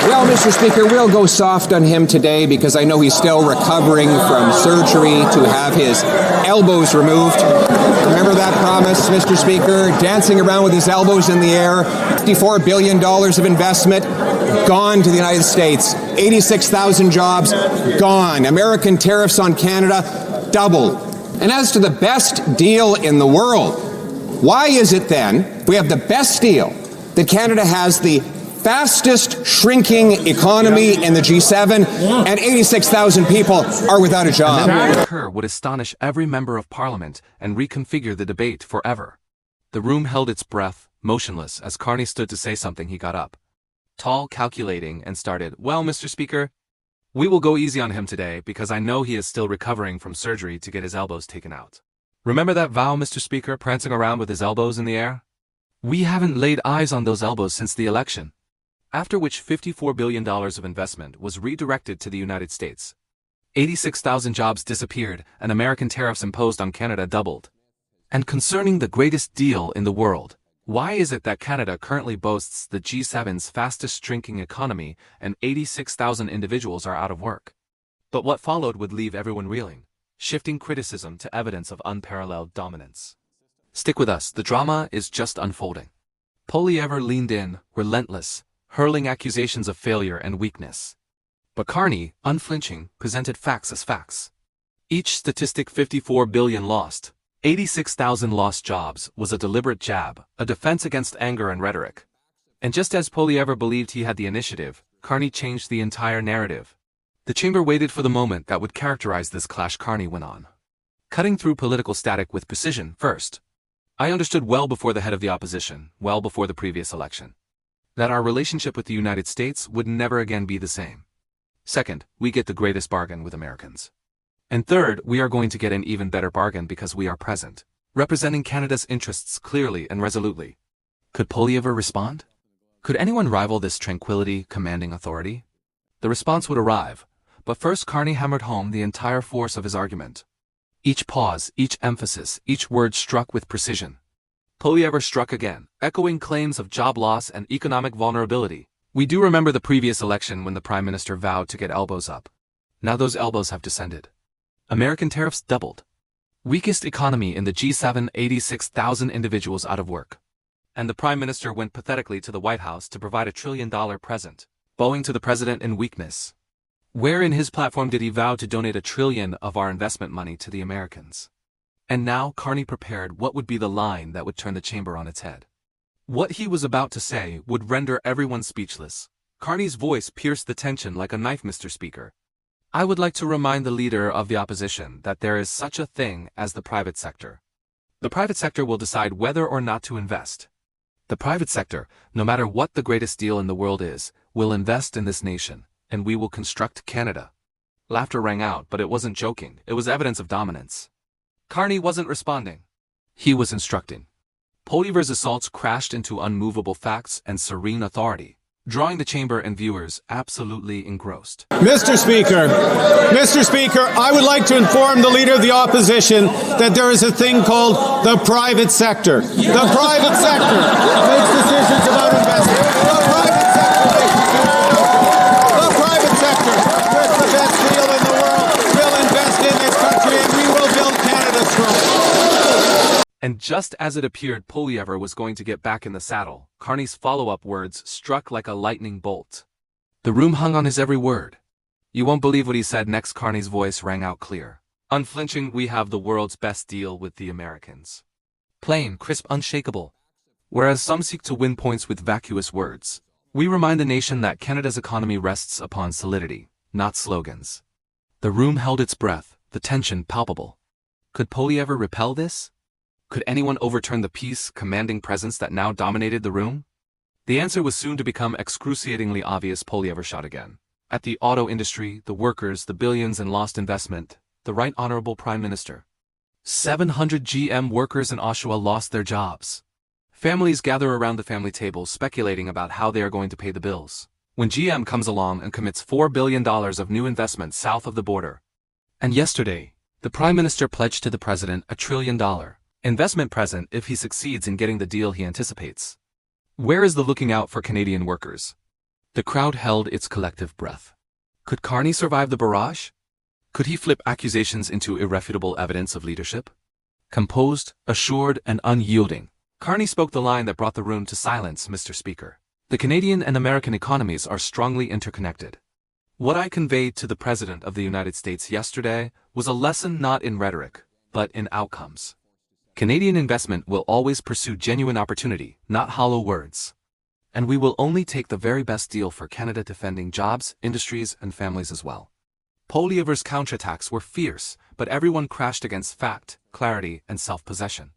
Well, Mr. Speaker, we'll go soft on him today because I know he's still recovering from surgery to have his elbows removed. Remember that promise, Mr. Speaker? Dancing around with his elbows in the air. $54 billion of investment gone to the United States. 86,000 jobs gone. American tariffs on Canada doubled. And as to the best deal in the world, why is it then we have the best deal that Canada has the fastest shrinking economy in the G7 and 86,000 people are without a job? And then what would occur would astonish every member of Parliament and reconfigure the debate forever. The room held its breath, motionless, as Carney stood to say something. He got up, tall, calculating, and started, "Well, Mr. Speaker, we will go easy on him today because I know he is still recovering from surgery to get his elbows taken out. Remember that vow, Mr. Speaker, prancing around with his elbows in the air? We haven't laid eyes on those elbows since the election." After which $54 billion of investment was redirected to the United States. 86,000 jobs disappeared and American tariffs imposed on Canada doubled. And concerning the greatest deal in the world, why is it that Canada currently boasts the G7's fastest shrinking economy and 86,000 individuals are out of work? But what followed would leave everyone reeling, shifting criticism to evidence of unparalleled dominance. Stick with us, the drama is just unfolding. Poilievre leaned in, relentless, hurling accusations of failure and weakness. But Carney, unflinching, presented facts as facts. Each statistic, 54 billion lost, 86,000 lost jobs, was a deliberate jab, a defense against anger and rhetoric. And just as Poilievre believed he had the initiative, Carney changed the entire narrative. The chamber waited for the moment that would characterize this clash. Carney went on, cutting through political static with precision. First, I understood well before the head of the opposition, well before the previous election, that our relationship with the United States would never again be the same. Second, we get the greatest bargain with Americans. And third, we are going to get an even better bargain because we are present, representing Canada's interests clearly and resolutely. Could Poilievre respond? Could anyone rival this tranquility, commanding authority? The response would arrive, but first Carney hammered home the entire force of his argument. Each pause, each emphasis, each word struck with precision. Poilievre struck again, echoing claims of job loss and economic vulnerability. We do remember the previous election when the Prime Minister vowed to get elbows up. Now those elbows have descended. American tariffs doubled. Weakest economy in the G7, 86,000 individuals out of work. And the Prime Minister went pathetically to the White House to provide $1 trillion present, bowing to the President in weakness. Where in his platform did he vow to donate $1 trillion of our investment money to the Americans? And now Carney prepared what would be the line that would turn the chamber on its head. What he was about to say would render everyone speechless. Carney's voice pierced the tension like a knife. Mr. Speaker, I would like to remind the leader of the opposition that there is such a thing as the private sector. The private sector will decide whether or not to invest. The private sector, no matter what the greatest deal in the world is, will invest in this nation, and we will construct Canada. Laughter rang out, but it wasn't joking. It was evidence of dominance. Carney wasn't responding. He was instructing. Poilievre's assaults crashed into unmovable facts and serene authority, drawing the chamber and viewers absolutely engrossed. Mr. Speaker, I would like to inform the Leader of the Opposition that there is a thing called the private sector. The private sector makes decisions about investment. The private sector makes decisions about the private sector, with the best deal in the world, will invest in this country and we will build Canada strong. And just as it appeared Poilievre was going to get back in the saddle, Carney's follow-up words struck like a lightning bolt. The room hung on his every word. You won't believe what he said next. Carney's voice rang out clear. Unflinching, we have the world's best deal with the Americans. Plain, crisp, unshakable. Whereas some seek to win points with vacuous words, we remind the nation that Canada's economy rests upon solidity, not slogans. The room held its breath, the tension palpable. Could Poilievre repel this? Could anyone overturn the peace, commanding presence that now dominated the room? The answer was soon to become excruciatingly obvious. Poilievre shot again. At the auto industry, the workers, the billions in lost investment, the Right Honourable Prime Minister. 700 GM workers in Ottawa lost their jobs. Families gather around the family table speculating about how they are going to pay the bills, when GM comes along and commits $4 billion of new investment south of the border. And yesterday, the Prime Minister pledged to the President $1 trillion. Investment present if he succeeds in getting the deal he anticipates. Where is the looking out for Canadian workers? The crowd held its collective breath. Could Carney survive the barrage? Could he flip accusations into irrefutable evidence of leadership? Composed, assured, and unyielding, Carney spoke the line that brought the room to silence, Mr. Speaker. The Canadian and American economies are strongly interconnected. What I conveyed to the President of the United States yesterday was a lesson not in rhetoric, but in outcomes. Canadian investment will always pursue genuine opportunity, not hollow words. And we will only take the very best deal for Canada, defending jobs, industries, and families as well. Poilievre's counterattacks were fierce, but everyone crashed against fact, clarity, and self-possession.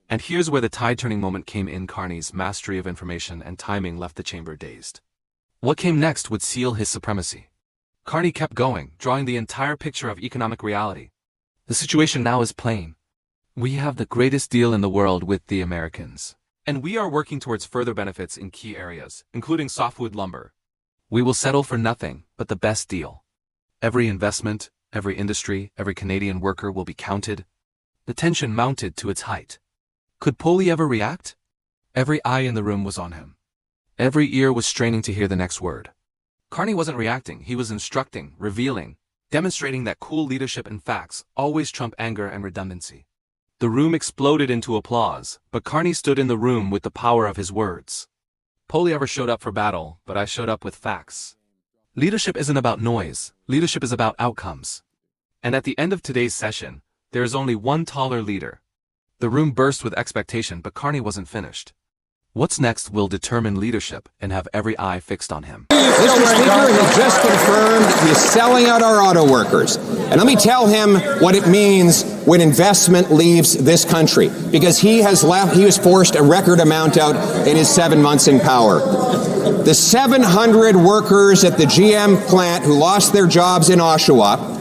And here's where the tide-turning moment came in. Carney's mastery of information and timing left the chamber dazed. What came next would seal his supremacy. Carney kept going, drawing the entire picture of economic reality. The situation now is plain. We have the greatest deal in the world with the Americans. And we are working towards further benefits in key areas, including softwood lumber. We will settle for nothing but the best deal. Every investment, every industry, every Canadian worker will be counted. The tension mounted to its height. Could Poilievre react? Every eye in the room was on him. Every ear was straining to hear the next word. Carney wasn't reacting, he was instructing, revealing, demonstrating that cool leadership and facts always trump anger and redundancy. The room exploded into applause, but Carney stood in the room with the power of his words. Poilievre showed up for battle, but I showed up with facts. Leadership isn't about noise, leadership is about outcomes. And at the end of today's session, there is only one taller leader. The room burst with expectation, but Carney wasn't finished. What's next will determine leadership and have every eye fixed on him. Mr. Speaker, he just confirmed he's selling out our auto workers. And let me tell him what it means when investment leaves this country, because he was forced a record amount out in his 7 months in power. The 700 workers at the GM plant who lost their jobs in Oshawa,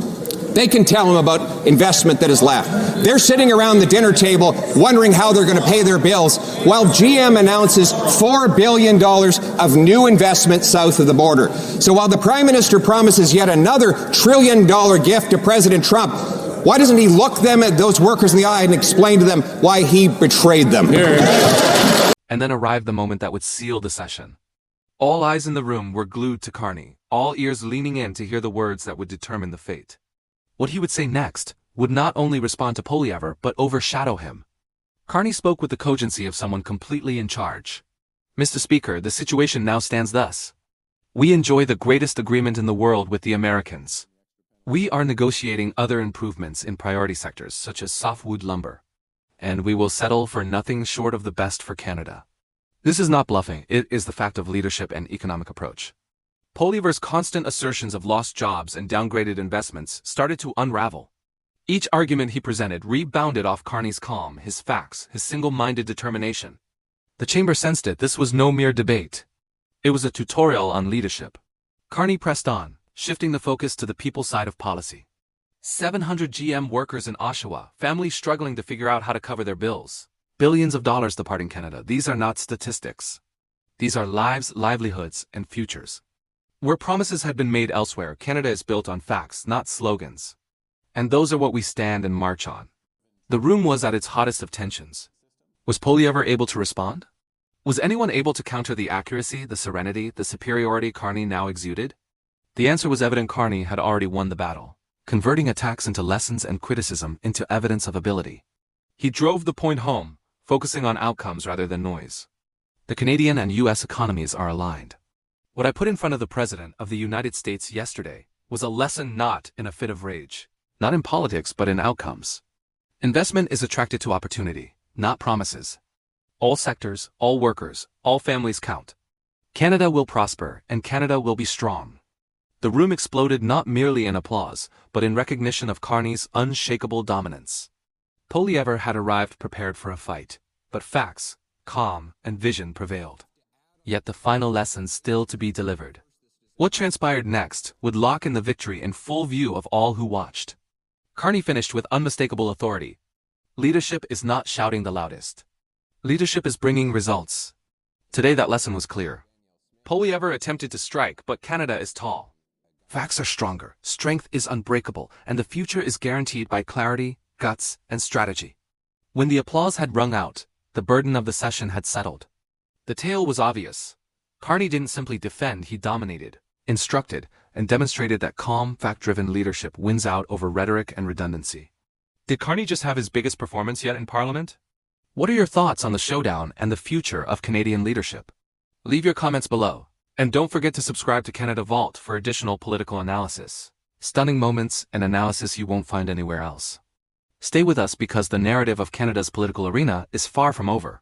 they can tell him about investment that is left. They're sitting around the dinner table wondering how they're going to pay their bills while GM announces $4 billion of new investment south of the border. So while the Prime Minister promises yet another $1 trillion gift to President Trump, why doesn't he look them at those workers in the eye and explain to them why he betrayed them? And then arrived the moment that would seal the session. All eyes in the room were glued to Carney, all ears leaning in to hear the words that would determine the fate. What he would say next would not only respond to Poilievre but overshadow him. Carney spoke with the cogency of someone completely in charge. Mr. Speaker, the situation now stands thus. We enjoy the greatest agreement in the world with the Americans. We are negotiating other improvements in priority sectors such as softwood lumber. And we will settle for nothing short of the best for Canada. This is not bluffing, it is the fact of leadership and economic approach. Poilievre's constant assertions of lost jobs and downgraded investments started to unravel. Each argument he presented rebounded off Carney's calm, his facts, his single-minded determination. The chamber sensed it. This was no mere debate. It was a tutorial on leadership. Carney pressed on, shifting the focus to the people's side of policy. 700 GM workers in Oshawa, families struggling to figure out how to cover their bills. Billions of dollars departing Canada. These are not statistics. These are lives, livelihoods, and futures. Where promises had been made elsewhere, Canada is built on facts, not slogans. And those are what we stand and march on. The room was at its hottest of tensions. Was Poilievre able to respond? Was anyone able to counter the accuracy, the serenity, the superiority Carney now exuded? The answer was evident. Carney had already won the battle, converting attacks into lessons and criticism into evidence of ability. He drove the point home, focusing on outcomes rather than noise. The Canadian and U.S. economies are aligned. What I put in front of the President of the United States yesterday was a lesson not in a fit of rage, not in politics but in outcomes. Investment is attracted to opportunity, not promises. All sectors, all workers, all families count. Canada will prosper and Canada will be strong. The room exploded not merely in applause, but in recognition of Carney's unshakable dominance. Poilievre had arrived prepared for a fight, but facts, calm, and vision prevailed. Yet the final lesson still to be delivered. What transpired next would lock in the victory in full view of all who watched. Carney finished with unmistakable authority. Leadership is not shouting the loudest. Leadership is bringing results. Today that lesson was clear. Poilievre attempted to strike, but Canada is tall. Facts are stronger, strength is unbreakable, and the future is guaranteed by clarity, guts, and strategy. When the applause had rung out, the burden of the session had settled. The tale was obvious. Carney didn't simply defend, he dominated, instructed, and demonstrated that calm, fact-driven leadership wins out over rhetoric and redundancy. Did Carney just have his biggest performance yet in Parliament? What are your thoughts on the showdown and the future of Canadian leadership? Leave your comments below. And don't forget to subscribe to Canada Vault for additional political analysis, stunning moments, and analysis you won't find anywhere else. Stay with us because the narrative of Canada's political arena is far from over.